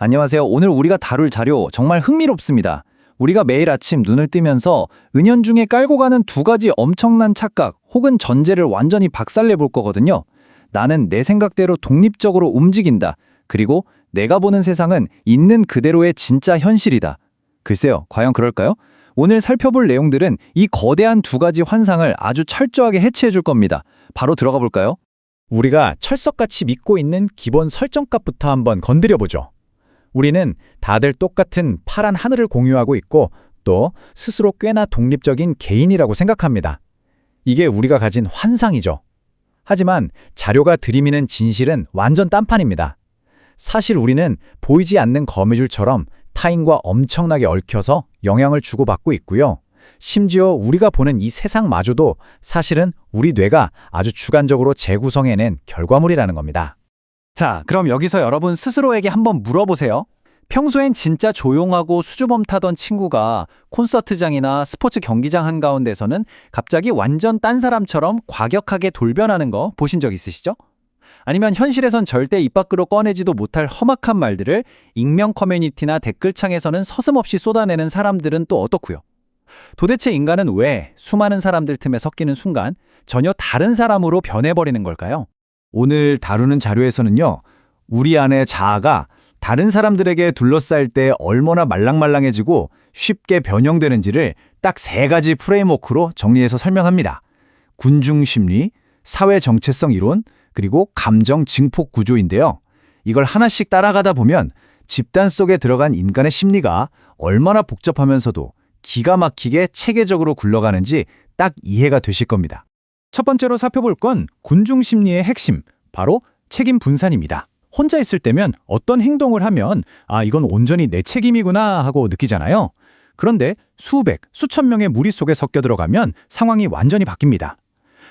안녕하세요. 오늘 우리가 다룰 자료 정말 흥미롭습니다. 우리가 매일 아침 눈을 뜨면서 은연중에 깔고 가는 두 가지 엄청난 착각 혹은 전제를 완전히 박살내 볼 거거든요. 나는 내 생각대로 독립적으로 움직인다. 그리고 내가 보는 세상은 있는 그대로의 진짜 현실이다. 글쎄요, 과연 그럴까요? 오늘 살펴볼 내용들은 이 거대한 두 가지 환상을 아주 철저하게 해체해 줄 겁니다. 바로 들어가 볼까요? 우리가 철석같이 믿고 있는 기본 설정값부터 한번 건드려보죠. 우리는 다들 똑같은 파란 하늘을 공유하고 있고 또 스스로 꽤나 독립적인 개인이라고 생각합니다. 이게 우리가 가진 환상이죠. 하지만 자료가 들이미는 진실은 완전 딴판입니다. 사실 우리는 보이지 않는 거미줄처럼 타인과 엄청나게 얽혀서 영향을 주고받고 있고요. 심지어 우리가 보는 이 세상마저도 사실은 우리 뇌가 아주 주관적으로 재구성해낸 결과물이라는 겁니다. 자, 그럼 여기서 여러분 스스로에게 한번 물어보세요. 평소엔 진짜 조용하고 수줍음 타던 친구가 콘서트장이나 스포츠 경기장 한가운데서는 갑자기 완전 딴 사람처럼 과격하게 돌변하는 거 보신 적 있으시죠? 아니면 현실에선 절대 입 밖으로 꺼내지도 못할 험악한 말들을 익명 커뮤니티나 댓글창에서는 서슴없이 쏟아내는 사람들은 또 어떻고요? 도대체 인간은 왜 수많은 사람들 틈에 섞이는 순간 전혀 다른 사람으로 변해버리는 걸까요? 오늘 다루는 자료에서는요, 우리 안의 자아가 다른 사람들에게 둘러싸일 때 얼마나 말랑말랑해지고 쉽게 변형되는지를 딱 세 가지 프레임워크로 정리해서 설명합니다. 군중심리, 사회정체성 이론, 그리고 감정 증폭 구조인데요. 이걸 하나씩 따라가다 보면 집단 속에 들어간 인간의 심리가 얼마나 복잡하면서도 기가 막히게 체계적으로 굴러가는지 딱 이해가 되실 겁니다. 첫 번째로 살펴볼 건 군중심리의 핵심, 바로 책임 분산입니다. 혼자 있을 때면 어떤 행동을 하면 이건 온전히 내 책임이구나 하고 느끼잖아요. 그런데 수백, 수천 명의 무리 속에 섞여 들어가면 상황이 완전히 바뀝니다.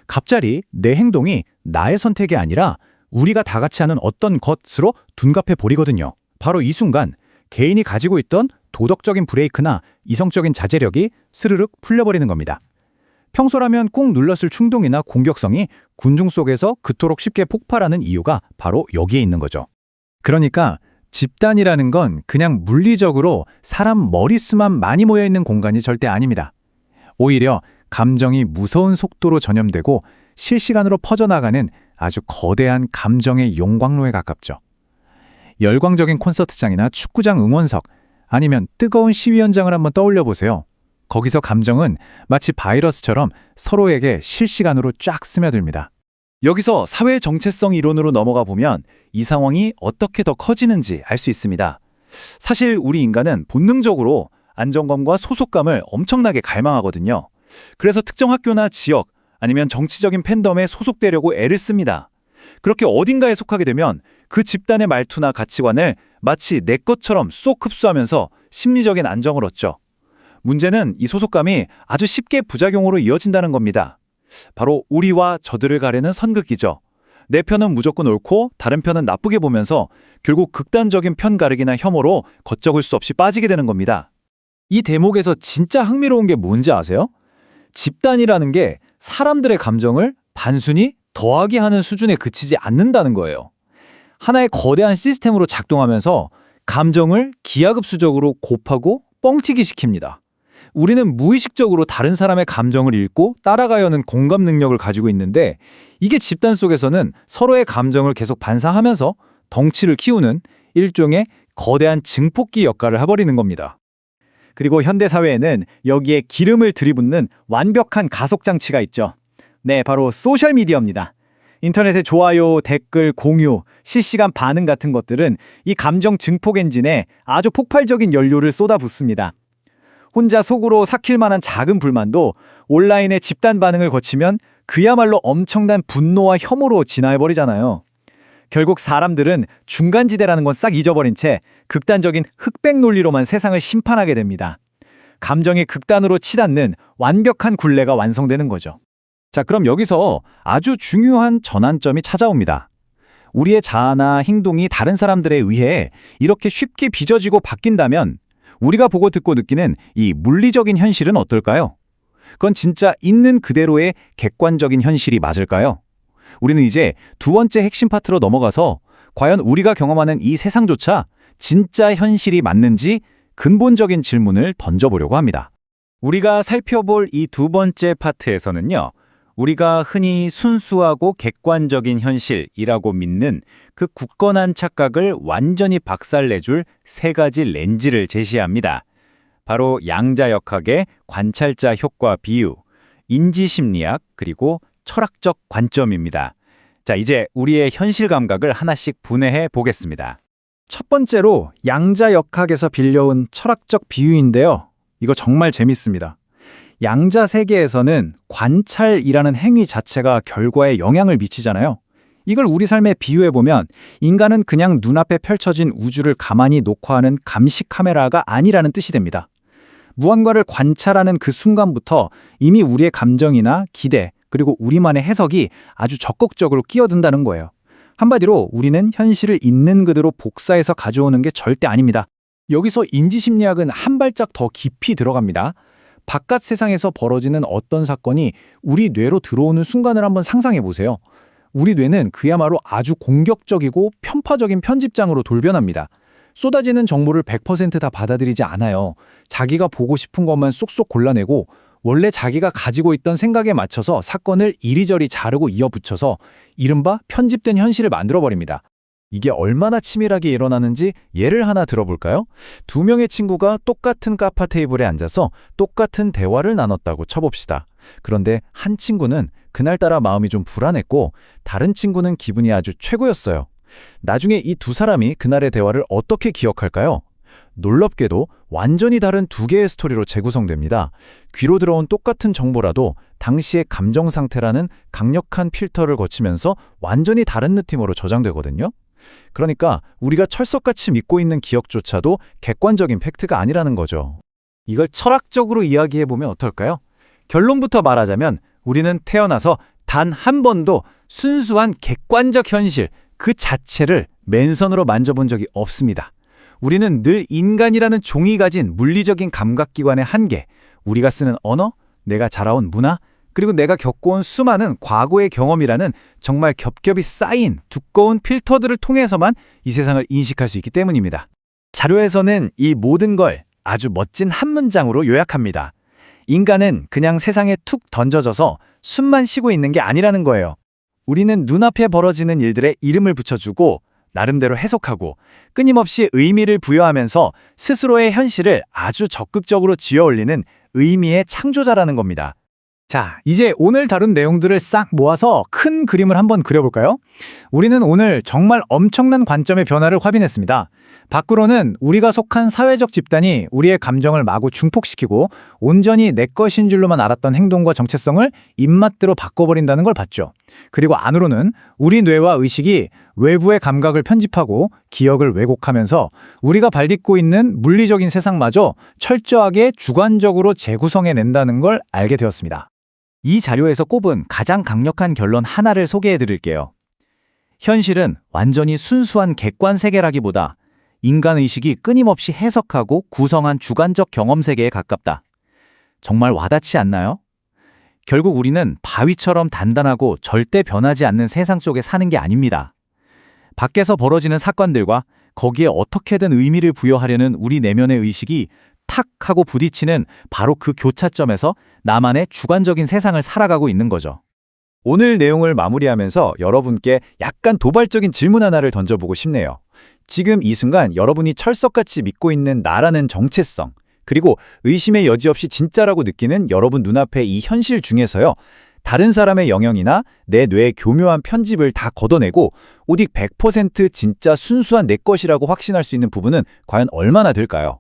갑자기 내 행동이 나의 선택이 아니라 우리가 다 같이 하는 어떤 것으로 둔갑해 버리거든요. 바로 이 순간 개인이 가지고 있던 도덕적인 브레이크나 이성적인 자제력이 스르륵 풀려버리는 겁니다. 평소라면 꾹 눌렀을 충동이나 공격성이 군중 속에서 그토록 쉽게 폭발하는 이유가 바로 여기에 있는 거죠. 그러니까 집단이라는 건 그냥 물리적으로 사람 머릿수만 많이 모여있는 공간이 절대 아닙니다. 오히려 감정이 무서운 속도로 전염되고 실시간으로 퍼져나가는 아주 거대한 감정의 용광로에 가깝죠. 열광적인 콘서트장이나 축구장 응원석, 아니면 뜨거운 시위 현장을 한번 떠올려 보세요. 거기서 감정은 마치 바이러스처럼 서로에게 실시간으로 쫙 스며듭니다. 여기서 사회 정체성 이론으로 넘어가 보면 이 상황이 어떻게 더 커지는지 알 수 있습니다. 사실 우리 인간은 본능적으로 안정감과 소속감을 엄청나게 갈망하거든요. 그래서 특정 학교나 지역, 아니면 정치적인 팬덤에 소속되려고 애를 씁니다. 그렇게 어딘가에 속하게 되면 그 집단의 말투나 가치관을 마치 내 것처럼 쏙 흡수하면서 심리적인 안정을 얻죠. 문제는 이 소속감이 아주 쉽게 부작용으로 이어진다는 겁니다. 바로 우리와 저들을 가리는 선극이죠. 내 편은 무조건 옳고 다른 편은 나쁘게 보면서 결국 극단적인 편 가르기나 혐오로 걷잡을 수 없이 빠지게 되는 겁니다. 이 대목에서 진짜 흥미로운 게 뭔지 아세요? 집단이라는 게 사람들의 감정을 단순히 더하기 하는 수준에 그치지 않는다는 거예요. 하나의 거대한 시스템으로 작동하면서 감정을 기하급수적으로 곱하고 뻥튀기 시킵니다. 우리는 무의식적으로 다른 사람의 감정을 읽고 따라가야 하는 공감 능력을 가지고 있는데 이게 집단 속에서는 서로의 감정을 계속 반사하면서 덩치를 키우는 일종의 거대한 증폭기 역할을 해버리는 겁니다. 그리고 현대사회에는 여기에 기름을 들이붓는 완벽한 가속장치가 있죠. 네, 바로 소셜미디어입니다. 인터넷의 좋아요, 댓글, 공유, 실시간 반응 같은 것들은 이 감정 증폭 엔진에 아주 폭발적인 연료를 쏟아붓습니다. 혼자 속으로 삭힐 만한 작은 불만도 온라인의 집단 반응을 거치면 그야말로 엄청난 분노와 혐오로 진화해버리잖아요. 결국 사람들은 중간지대라는 건 싹 잊어버린 채 극단적인 흑백 논리로만 세상을 심판하게 됩니다. 감정이 극단으로 치닫는 완벽한 굴레가 완성되는 거죠. 자, 그럼 여기서 아주 중요한 전환점이 찾아옵니다. 우리의 자아나 행동이 다른 사람들에 의해 이렇게 쉽게 빚어지고 바뀐다면 우리가 보고 듣고 느끼는 이 물리적인 현실은 어떨까요? 그건 진짜 있는 그대로의 객관적인 현실이 맞을까요? 우리는 이제 두 번째 핵심 파트로 넘어가서 과연 우리가 경험하는 이 세상조차 진짜 현실이 맞는지 근본적인 질문을 던져보려고 합니다. 우리가 살펴볼 이 두 번째 파트에서는요, 우리가 흔히 순수하고 객관적인 현실이라고 믿는 그 굳건한 착각을 완전히 박살내줄 세 가지 렌즈를 제시합니다. 바로 양자역학의 관찰자 효과 비유, 인지심리학, 그리고 철학적 관점입니다. 자, 이제 우리의 현실 감각을 하나씩 분해해 보겠습니다. 첫 번째로 양자역학에서 빌려온 철학적 비유인데요. 이거 정말 재밌습니다. 양자 세계에서는 관찰이라는 행위 자체가 결과에 영향을 미치잖아요. 이걸 우리 삶에 비유해보면 인간은 그냥 눈앞에 펼쳐진 우주를 가만히 녹화하는 감시 카메라가 아니라는 뜻이 됩니다. 무언가를 관찰하는 그 순간부터 이미 우리의 감정이나 기대, 그리고 우리만의 해석이 아주 적극적으로 끼어든다는 거예요. 한마디로 우리는 현실을 있는 그대로 복사해서 가져오는 게 절대 아닙니다. 여기서 인지심리학은 한 발짝 더 깊이 들어갑니다. 바깥 세상에서 벌어지는 어떤 사건이 우리 뇌로 들어오는 순간을 한번 상상해 보세요. 우리 뇌는 그야말로 아주 공격적이고 편파적인 편집장으로 돌변합니다. 쏟아지는 정보를 100% 받아들이지 않아요. 자기가 보고 싶은 것만 쏙쏙 골라내고 원래 자기가 가지고 있던 생각에 맞춰서 사건을 이리저리 자르고 이어붙여서 이른바 편집된 현실을 만들어버립니다. 이게 얼마나 치밀하게 일어나는지 예를 하나 들어볼까요? 두 명의 친구가 똑같은 카파 테이블에 앉아서 똑같은 대화를 나눴다고 쳐봅시다. 그런데 한 친구는 그날따라 마음이 좀 불안했고 다른 친구는 기분이 아주 최고였어요. 나중에 이 두 사람이 그날의 대화를 어떻게 기억할까요? 놀랍게도 완전히 다른 두 개의 스토리로 재구성됩니다. 귀로 들어온 똑같은 정보라도 당시의 감정 상태라는 강력한 필터를 거치면서 완전히 다른 느낌으로 저장되거든요. 그러니까 우리가 철석같이 믿고 있는 기억조차도 객관적인 팩트가 아니라는 거죠. 이걸 철학적으로 이야기해보면 어떨까요? 결론부터 말하자면 우리는 태어나서 단 한 번도 순수한 객관적 현실 그 자체를 맨손으로 만져본 적이 없습니다. 우리는 늘 인간이라는 종이 가진 물리적인 감각기관의 한계, 우리가 쓰는 언어, 내가 자라온 문화, 그리고 내가 겪어온 수많은 과거의 경험이라는 정말 겹겹이 쌓인 두꺼운 필터들을 통해서만 이 세상을 인식할 수 있기 때문입니다. 자료에서는 이 모든 걸 아주 멋진 한 문장으로 요약합니다. 인간은 그냥 세상에 툭 던져져서 숨만 쉬고 있는 게 아니라는 거예요. 우리는 눈앞에 벌어지는 일들에 이름을 붙여주고 나름대로 해석하고 끊임없이 의미를 부여하면서 스스로의 현실을 아주 적극적으로 지어올리는 의미의 창조자라는 겁니다. 자, 이제 오늘 다룬 내용들을 싹 모아서 큰 그림을 한번 그려볼까요? 우리는 오늘 정말 엄청난 관점의 변화를 확인했습니다. 밖으로는 우리가 속한 사회적 집단이 우리의 감정을 마구 중폭시키고 온전히 내 것인 줄로만 알았던 행동과 정체성을 입맛대로 바꿔버린다는 걸 봤죠. 그리고 안으로는 우리 뇌와 의식이 외부의 감각을 편집하고 기억을 왜곡하면서 우리가 발딛고 있는 물리적인 세상마저 철저하게 주관적으로 재구성해낸다는 걸 알게 되었습니다. 이 자료에서 꼽은 가장 강력한 결론 하나를 소개해드릴게요. 현실은 완전히 순수한 객관 세계라기보다 인간의식이 끊임없이 해석하고 구성한 주관적 경험 세계에 가깝다. 정말 와닿지 않나요? 결국 우리는 바위처럼 단단하고 절대 변하지 않는 세상 속에 사는 게 아닙니다. 밖에서 벌어지는 사건들과 거기에 어떻게든 의미를 부여하려는 우리 내면의 의식이 탁 하고 부딪히는 바로 그 교차점에서 나만의 주관적인 세상을 살아가고 있는 거죠. 오늘 내용을 마무리하면서 여러분께 약간 도발적인 질문 하나를 던져보고 싶네요. 지금 이 순간 여러분이 철석같이 믿고 있는 나라는 정체성, 그리고 의심의 여지 없이 진짜라고 느끼는 여러분 눈앞의 이 현실 중에서요. 다른 사람의 영향이나 내 뇌의 교묘한 편집을 다 걷어내고 오직 100% 진짜 순수한 내 것이라고 확신할 수 있는 부분은 과연 얼마나 될까요?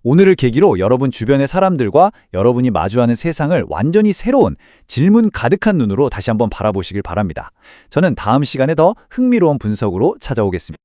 오늘을 계기로 여러분 주변의 사람들과 여러분이 마주하는 세상을 완전히 새로운 질문 가득한 눈으로 다시 한번 바라보시길 바랍니다. 저는 다음 시간에 더 흥미로운 분석으로 찾아오겠습니다.